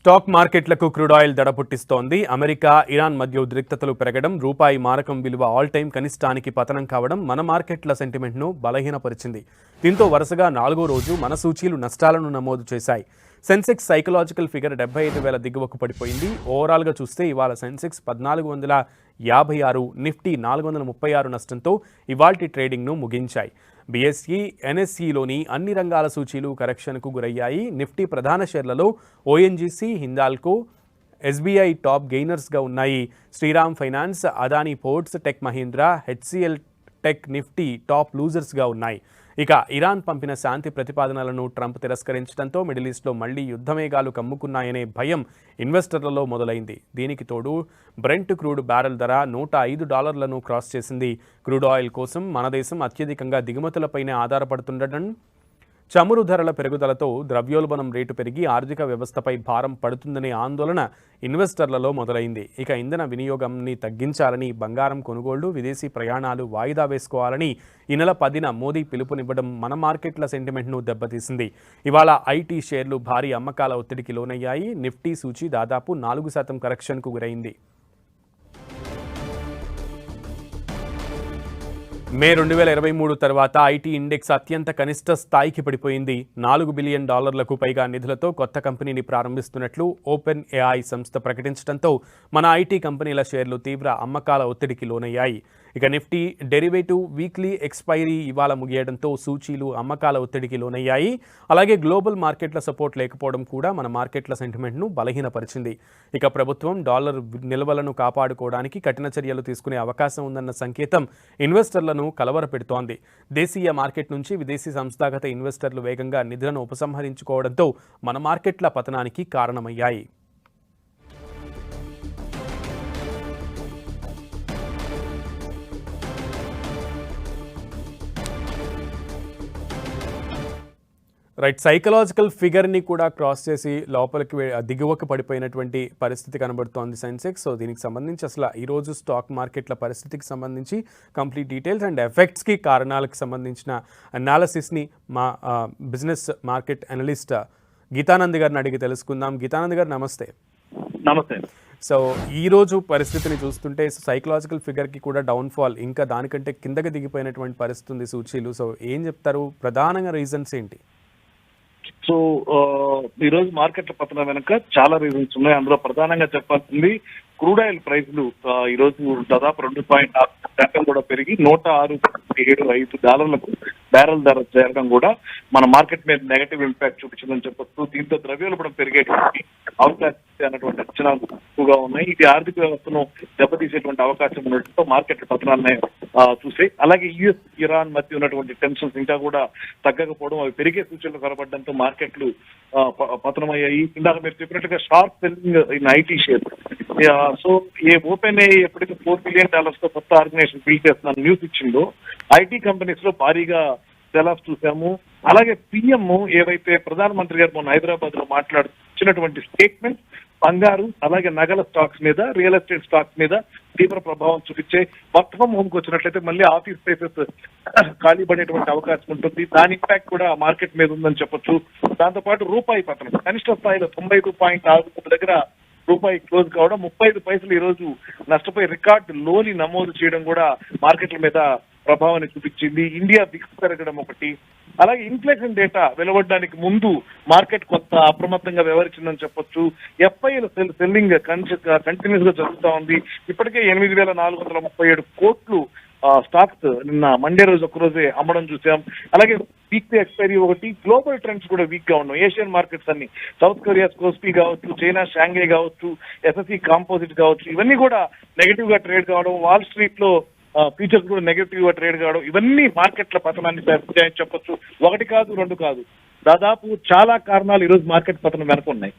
Stock మార్కెట్లకు crude oil దడ పుట్టిస్తోంది. America, Iran మధ్య ఉద్రిక్తతలు పెరగడం, రూపాయి మారకం విలువ ఆల్ టైం కనిష్టానికి పతనం కావడం మన మార్కెట్ల సెంటిమెంట్ను బలహీనపరిచింది. దీంతో వరుసగా 4వ రోజు మన సూచీలు నష్టాలను నమోదు చేశాయి. సెన్సెక్స్ సైకలాజికల్ ఫిగర్ 75,000 దిగువకు పడిపోయింది. ఓవరాల్గా చూస్తే ఇవాళ సెన్సెక్స్ 1456, నిఫ్టీ 436 నష్టంతో ఇవాల్టి ట్రేడింగ్ను ముగించాయి. బీఎస్ఈ, ఎన్ఎస్ఈలోని అన్ని రంగాల సూచీలు కరెక్షన్కు గురయ్యాయి. నిఫ్టీ ప్రధాన షేర్లలో ఓఎన్జీసీ, హిందాల్కో, ఎస్బీఐ టాప్ గెయినర్స్గా ఉన్నాయి. Shriram finance, Adani ports, tech Mahindra, HCL tech, Nifty top లూజర్స్గా ఉన్నాయి. ఇక ఇరాన్ పంపిన శాంతి ప్రతిపాదనలను ట్రంప్ తిరస్కరించడంతో మిడిల్ ఈస్ట్లో మళ్లీ యుద్ధమేఘాలు కమ్ముకున్నాయనే భయం ఇన్వెస్టర్లలో మొదలైంది. దీనికి తోడు బ్రెంట్ క్రూడ్ బ్యారెల్ ధర $105 క్రాస్ చేసింది. క్రూడ్ ఆయిల్ కోసం మన దేశం అత్యధికంగా దిగుమతులపైనే ఆధారపడుతుండటం, చమురు ధరల పెరుగుదలతో ద్రవ్యోల్బణం రేటు పెరిగి ఆర్థిక వ్యవస్థపై భారం పడుతుందనే ఆందోళన ఇన్వెస్టర్లలో మొదలైంది. ఇక ఇంధన వినియోగాన్ని తగ్గించాలని, బంగారం కొనుగోళ్లు, విదేశీ ప్రయాణాలు వాయిదా వేసుకోవాలని ఈ నెల 10న మోదీ పిలుపునివ్వడం మన మార్కెట్ల సెంటిమెంట్ను దెబ్బతీసింది. ఇవాళ ఐటీ షేర్లు భారీ అమ్మకాల ఒత్తిడికి లోనయ్యాయి. నిఫ్టీ సూచీ దాదాపు 4% కరెక్షన్కు గురైంది. మే 2023 తర్వాత ఐటీ ఇండెక్స్ అత్యంత కనిష్ట స్థాయికి పడిపోయింది. $4 బిలియన్ పైగా నిధులతో కొత్త కంపెనీని ప్రారంభిస్తున్నట్లు ఓపెన్ ఏఐ సంస్థ ప్రకటించడంతో మన ఐటీ కంపెనీల షేర్లు తీవ్ర అమ్మకాల ఒత్తిడికి లోనయ్యాయి. ఇక నిఫ్టీ డెరివేటివ్ వీక్లీ ఎక్స్పైరీ ఇవాళ ముగియడంతో సూచీలు అమ్మకాల ఒత్తిడికి లోనయ్యాయి. అలాగే గ్లోబల్ మార్కెట్ల సపోర్ట్ లేకపోవడం కూడా మన మార్కెట్ల సెంటిమెంట్ను బలహీనపరిచింది. ఇక ప్రభుత్వం డాలర్ నిల్వలను కాపాడుకోవడానికి కఠిన చర్యలు తీసుకునే అవకాశం ఉందన్న సంకేతం ఇన్వెస్టర్లను కలవరపెడుతోంది. దేశీయ మార్కెట్ నుంచి విదేశీ సంస్థాగత ఇన్వెస్టర్లు వేగంగా నిధులను ఉపసంహరించుకోవడంతో మన మార్కెట్ల పతనానికి కారణమయ్యాయి. సైకలాజికల్ ఫిగర్ని కూడా క్రాస్ చేసి లోపలికి దిగువకు పడిపోయినటువంటి పరిస్థితి కనబడుతోంది సెన్సెక్స్. సో దీనికి సంబంధించి అసలు ఈరోజు స్టాక్ మార్కెట్ల పరిస్థితికి సంబంధించి కంప్లీట్ డీటెయిల్స్ అండ్ ఎఫెక్ట్స్కి కారణాలకు సంబంధించిన అనాలిసిస్ని మా బిజినెస్ మార్కెట్ అనలిస్ట్ గీతానంద్ గారిని అడిగి తెలుసుకుందాం. గీతానంద్ గారు నమస్తే. నమస్తే. సో ఈరోజు పరిస్థితిని చూస్తుంటే సైకలాజికల్ ఫిగర్కి కూడా డౌన్ఫాల్, ఇంకా దానికంటే కిందకి దిగిపోయినటువంటి పరిస్థితి ఉంది సూచీలు. సో ఏం చెప్తారు, ప్రధానంగా రీజన్స్ ఏంటి? సో ఈ రోజు మార్కెట్ల పతనం వెనక చాలా రీజన్స్ ఉన్నాయి. అందులో ప్రధానంగా చెప్పాల్సింది క్రూడ్ ఆయిల్ ప్రైస్లు ఈ రోజు దాదాపు 2.4% కూడా పెరిగి $106.75 బ్యారెల్ ధర చేరడం కూడా మన మార్కెట్ మీద నెగటివ్ ఇంపాక్ట్ చూపించిందని చెప్పొచ్చు. దీంతో ద్రవ్యోల్బణం పెరిగేటువంటి అవకాశం అన్నటువంటి అంచనాలు ఎక్కువగా ఉన్నాయి. ఇది ఆర్థిక వ్యవస్థను దెబ్బతీసేటువంటి అవకాశం ఉండటంతో మార్కెట్ పతనాన్ని చూసాయి. అలాగే యుఎస్, ఇరాన్ మధ్య ఉన్నటువంటి టెన్షన్స్ ఇంకా కూడా తగ్గకపోవడం, అవి పెరిగే సూచనలు కనబడడంతో మార్కెట్లు పతనమయ్యాయి. ఇందాక మీరు చెప్పినట్టుగా sharp selling in IT share. So A open AI ఎప్పుడైతే $4 బిలియన్ తో కొత్త ఆర్గనైజేషన్ బిల్డ్ చేస్తున్న న్యూస్ ఇచ్చిందో ఐటీ కంపెనీస్ లో భారీగా సెల్ ఆఫ్ చూసాము. అలాగే పిఎం ఏవైతే ప్రధానమంత్రి గారు మొన్న హైదరాబాద్ లో మాట్లాడుతున్నటువంటి స్టేట్మెంట్ బంగారు అలాగే నగల స్టాక్స్ మీద, రియల్ ఎస్టేట్ స్టాక్స్ మీద తీవ్ర ప్రభావం చూపించే. వర్క్ ఫ్రమ్ హోమ్కి వచ్చినట్లయితే మళ్ళీ ఆఫీస్ స్పేసెస్ ఖాళీ పడేటువంటి అవకాశం ఉంటుంది. దాని ఇంపాక్ట్ కూడా మార్కెట్ మీద ఉందని చెప్పొచ్చు. దాంతోపాటు రూపాయి పతనం కనిష్ట స్థాయిలో 95.6 దగ్గర రూపాయి క్లోజ్ కావడం, 35 పైసలు ఈ రోజు నష్టపోయి రికార్డు లోని నమోదు చేయడం కూడా మార్కెట్ల మీద ప్రభావాన్ని చూపించింది. ఇండియా బిక్స్ పెరగడం ఒకటి. అలాగే ఇన్ఫ్లేషన్ డేటా వెలువడడానికి ముందు మార్కెట్ కొంత అప్రమత్తంగా వ్యవహరించిందని చెప్పొచ్చు. ఎఫ్ఐఎల్ సెల్లింగ్ కంటిన్యూస్ గా జరుగుతూ ఉంది. ఇప్పటికే 8,437 కోట్లు స్టాక్స్ నిన్న మండే రోజు ఒక్కరోజే అమ్మడం చూసాం. అలాగే వీక్లీ ఎక్స్పైరీ ఒకటి. గ్లోబల్ ట్రెండ్స్ కూడా వీక్ గా ఉన్నాయి. ఏషియన్ మార్కెట్స్ అన్ని, సౌత్ కొరియా కోస్పీ కావచ్చు, చైనా షాంఘై కావచ్చు, ఎస్ఎస్సి కాంపోజిట్ కావచ్చు, ఇవన్నీ కూడా నెగటివ్ గా ట్రేడ్ కావడం, వాల్ స్ట్రీట్ లో ఫ్యూచర్స్ కూడా నెగటివ్ గా ట్రేడ్ కావడం, ఇవన్నీ మార్కెట్ల పతనాన్ని పెంచాయని చెప్పొచ్చు. ఒకటి కాదు, రెండు కాదు, దాదాపు చాలా కారణాలు ఈ రోజు మార్కెట్ పతనం వెనక ఉన్నాయి.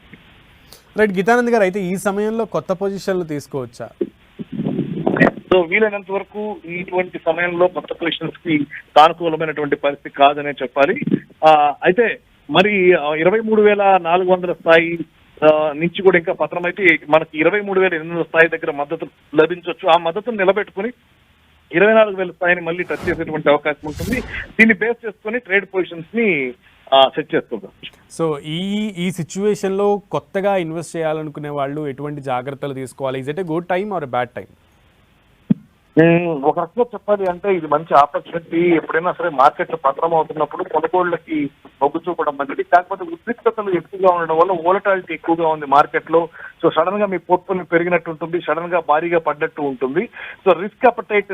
గీతానంద్ గారు, అయితే ఈ సమయంలో కొత్త పొజిషన్లు తీసుకోవచ్చా? సో వీలైనంత వరకు ఇటువంటి సమయంలో కొత్త పొజిషన్స్ కి సానుకూలమైనటువంటి పరిస్థితి కాదనే చెప్పాలి. అయితే మరి 23,400 స్థాయి నుంచి కూడా ఇంకా పతనం అయితే మనకి 23,800 స్థాయి దగ్గర మద్దతు లభించవచ్చు. ఆ మద్దతును నిలబెట్టుకుని 24,000 స్థాయిని మళ్ళీ టచ్ చేసేటువంటి అవకాశం ఉంటుంది. దీన్ని బేస్ చేసుకుని ట్రేడ్ పొజిషన్స్ ని సెట్ చేసుకోవచ్చు. సో ఈ సిచ్యువేషన్లో కొత్తగా ఇన్వెస్ట్ చేయాలనుకునే వాళ్ళు ఎటువంటి జాగ్రత్తలు తీసుకోవాలి? Is it a good time or bad time? ఒక రకంగా చెప్పాలి అంటే ఇది మంచి ఆపర్చునిటీ. ఎప్పుడైనా సరే మార్కెట్ పతనం అవుతున్నప్పుడు కొనుగోళ్లకి మొగ్గు చూపడం మంచిది. కాకపోతే ఉద్రిక్తతలు ఎక్కువగా ఉండడం వల్ల వోలటాలిటీ ఎక్కువగా ఉంది మార్కెట్ లో. సో సడన్ గా మీ పోర్ట్ఫోలియో పెరిగినట్టు ఉంటుంది, సడన్ గా భారీగా పడ్డట్టు ఉంటుంది. సో రిస్క్ అపటైట్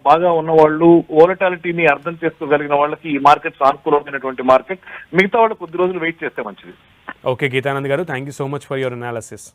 బాగా ఉన్న వాళ్ళు, వోలటాలిటీని అర్థం చేసుకోగలిగిన వాళ్ళకి ఈ మార్కెట్ సానుకూలమైనటువంటి మార్కెట్. మిగతా వాళ్ళు కొద్ది రోజులు వెయిట్ చేస్తే మంచిది. ఓకే గీతానంద్ గారు, thank you so much for your analysis.